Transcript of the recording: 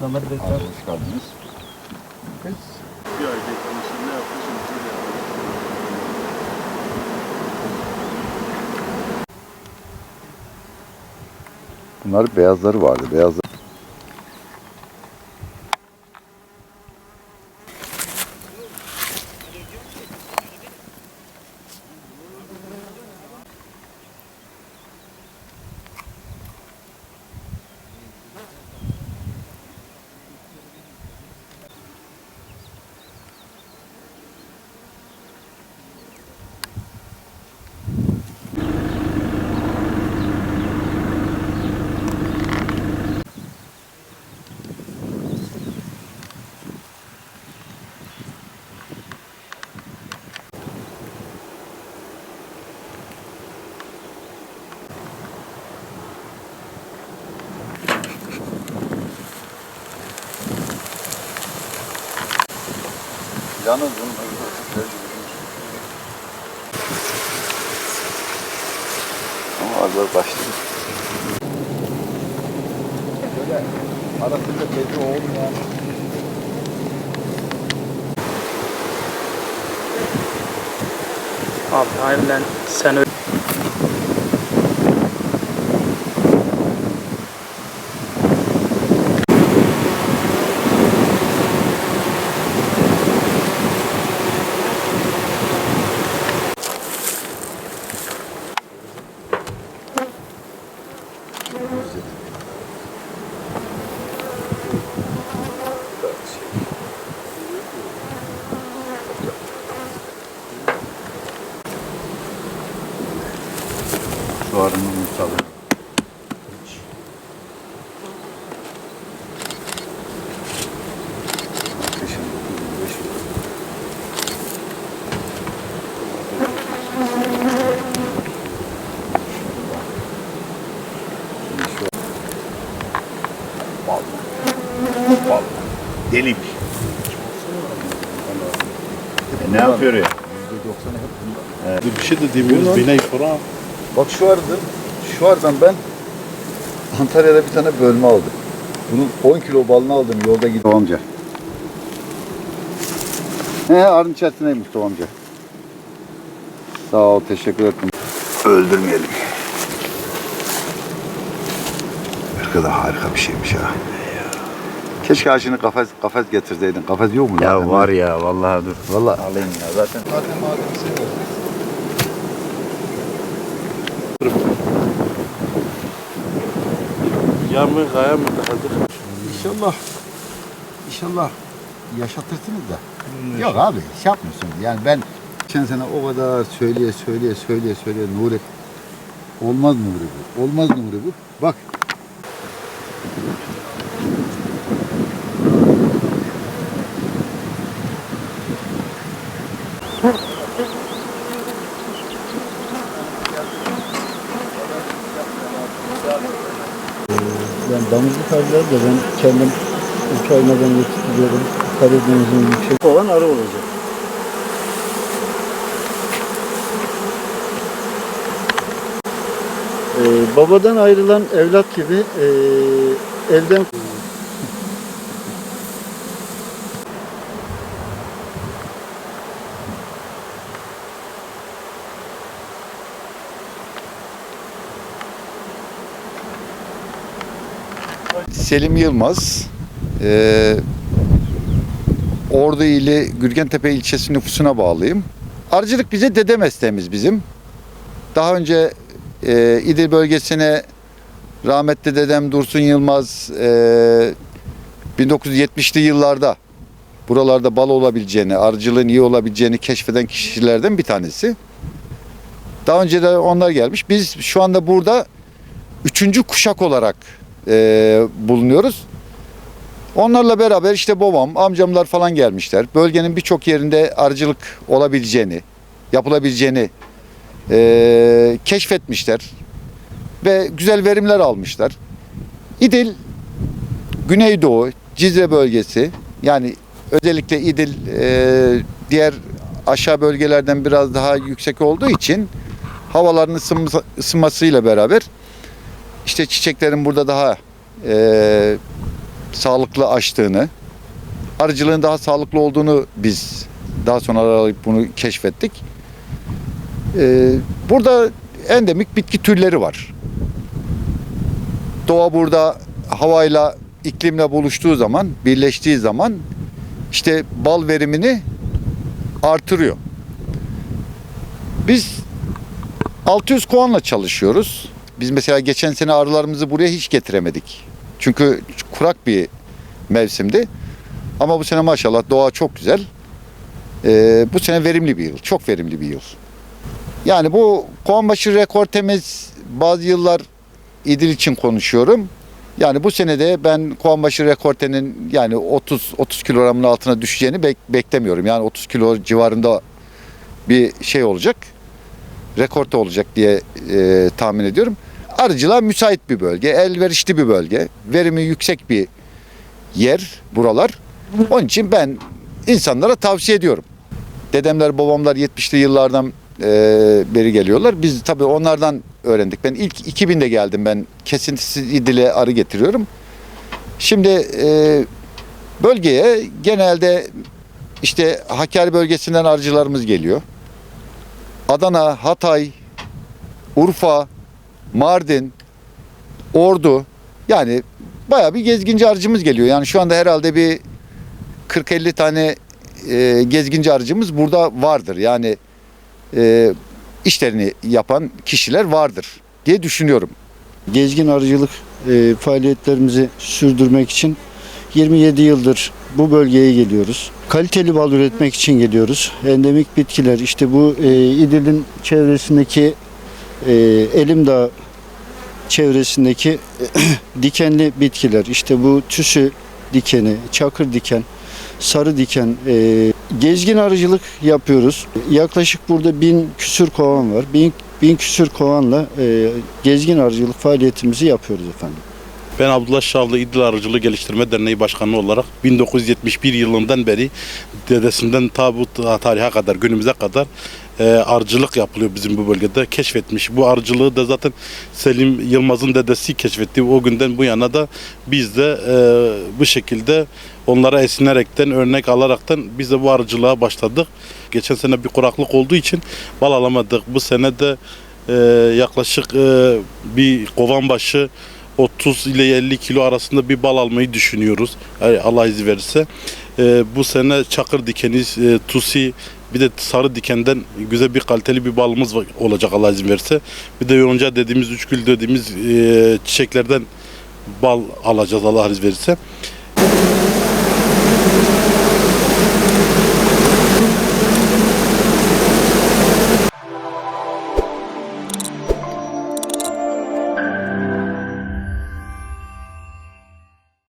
Kamera da Hoş geldiniz. Bir ay geçmişim ne yapmışım şöyle yapmışım. Bunlar beyazları vardı. Beyazlar. Yalnız bunun ama azlar başladı. Böyle arasında belli olmayan Abi harbiden sen öyle. şu arının yumurtaları. Kışın 9.500. Vallahi delik. Ne yapıyor ya? %90'ı hep bunlar. Bir şey de demiyoruz binayı falan. Bak şu arıdan ben Antalya'da bir tane bölme aldım. Bunun 10 kilo balını aldım yolda gidiyorum amca. Arın içerisindeyim Mustafa amca. Sağ ol, teşekkür ederim. Öldürmeyelim. Ne kadar harika bir şeymiş ha. Keşke ağacını kafes getirseydin. Kafes yok mu? Ya zaten? var ya vallahi dur. Vallahi Alayım ya zaten. madem seviyorum. Yağmur kaya mı hazır? İnşallah yaşatırsınız da. Yok abi şey yapmıyorsun. Yani ben geçen sene o kadar söyleye Nuri. Olmaz Nuri bu. Olmaz Nuri bu. Bak. Yani damızlık arıları da ben kendim Ukrayna'dan getiriyorum. Karadeniz'in yüksek olan arı olacak. Babadan ayrılan evlat gibi elden Selim Yılmaz. Ordu ili Gürgentepe ilçesi nüfusuna bağlıyım. Arıcılık bize dede mesleğimiz bizim. Daha önce İdil bölgesine rahmetli dedem Dursun Yılmaz 1970'li yıllarda buralarda bal olabileceğini, arıcılığın iyi olabileceğini keşfeden kişilerden bir tanesi. Daha önce de onlar gelmiş. Biz şu anda burada 3. kuşak olarak bulunuyoruz. Onlarla beraber işte babam, amcamlar falan gelmişler. Bölgenin birçok yerinde arıcılık olabileceğini, yapılabileceğini keşfetmişler ve güzel verimler almışlar. İdil, Güneydoğu, Cizre bölgesi, yani özellikle İdil diğer aşağı bölgelerden biraz daha yüksek olduğu için havaların ısınmasıyla beraber işte çiçeklerin burada daha sağlıklı açtığını, arıcılığın daha sağlıklı olduğunu biz daha sonra arayıp bunu keşfettik. Burada endemik bitki türleri var. Doğa burada havayla, iklimle buluştuğu zaman, birleştiği zaman işte bal verimini artırıyor. Biz 600 kovanla çalışıyoruz. Biz mesela geçen sene arılarımızı buraya hiç getiremedik. Çünkü kurak bir mevsimdi. Ama bu sene maşallah doğa çok güzel. Bu sene verimli bir yıl, çok verimli bir yıl. Yani bu kovanbaşı rekortemiz bazı yıllar İdil için konuşuyorum. Yani bu senede ben kovanbaşı rekortenin yani 30 kilogramın altına düşeceğini beklemiyorum. Yani 30 kilo civarında bir şey olacak. Rekorte olacak diye tahmin ediyorum. Arıcılığa müsait bir bölge, elverişli bir bölge. Verimi yüksek bir yer buralar. Onun için ben insanlara tavsiye ediyorum. Dedemler, babamlar 70'li yıllardan beri geliyorlar. Biz tabii onlardan öğrendik. Ben ilk 2000'de geldim. Ben kesintisiz İdil'e arı getiriyorum. Şimdi bölgeye genelde işte Hakkari bölgesinden arıcılarımız geliyor. Adana, Hatay, Urfa, Mardin, Ordu, yani bayağı bir gezginci arıcımız geliyor. Yani şu anda herhalde bir 40-50 tane gezginci arıcımız burada vardır. Yani işlerini yapan kişiler vardır diye düşünüyorum. Gezgin arıcılık faaliyetlerimizi sürdürmek için 27 yıldır bu bölgeye geliyoruz. Kaliteli bal üretmek için geliyoruz. Endemik bitkiler, işte bu İdil'in çevresindeki Elim Dağı çevresindeki dikenli bitkiler, işte bu tüsü dikeni, çakır diken, sarı diken, gezgin arıcılık yapıyoruz. Yaklaşık burada 1000 küsür kovan var. 1000 küsür kovanla gezgin arıcılık faaliyetimizi yapıyoruz efendim. Ben Abdullah Şavlı İdil Arıcılığı Geliştirme Derneği Başkanı olarak 1971 yılından beri dedesinden ta bu tarihe kadar, günümüze kadar arıcılık yapılıyor bizim bu bölgede. Keşfetmiş. Bu arıcılığı da zaten Selim Yılmaz'ın dedesi keşfetti. O günden bu yana da biz de bu şekilde onlara esinlerekten, örnek alaraktan biz de bu arıcılığa başladık. Geçen sene bir kuraklık olduğu için bal alamadık. Bu sene de yaklaşık bir kovan başı 30 ile 50 kilo arasında bir bal almayı düşünüyoruz. Yani Allah izin verirse. Bu sene çakır dikeni, tusi, bir de sarı dikenden güzel bir kaliteli bir balımız olacak Allah izin verirse. Bir de yonca dediğimiz, üçgül dediğimiz çiçeklerden bal alacağız Allah izin verirse.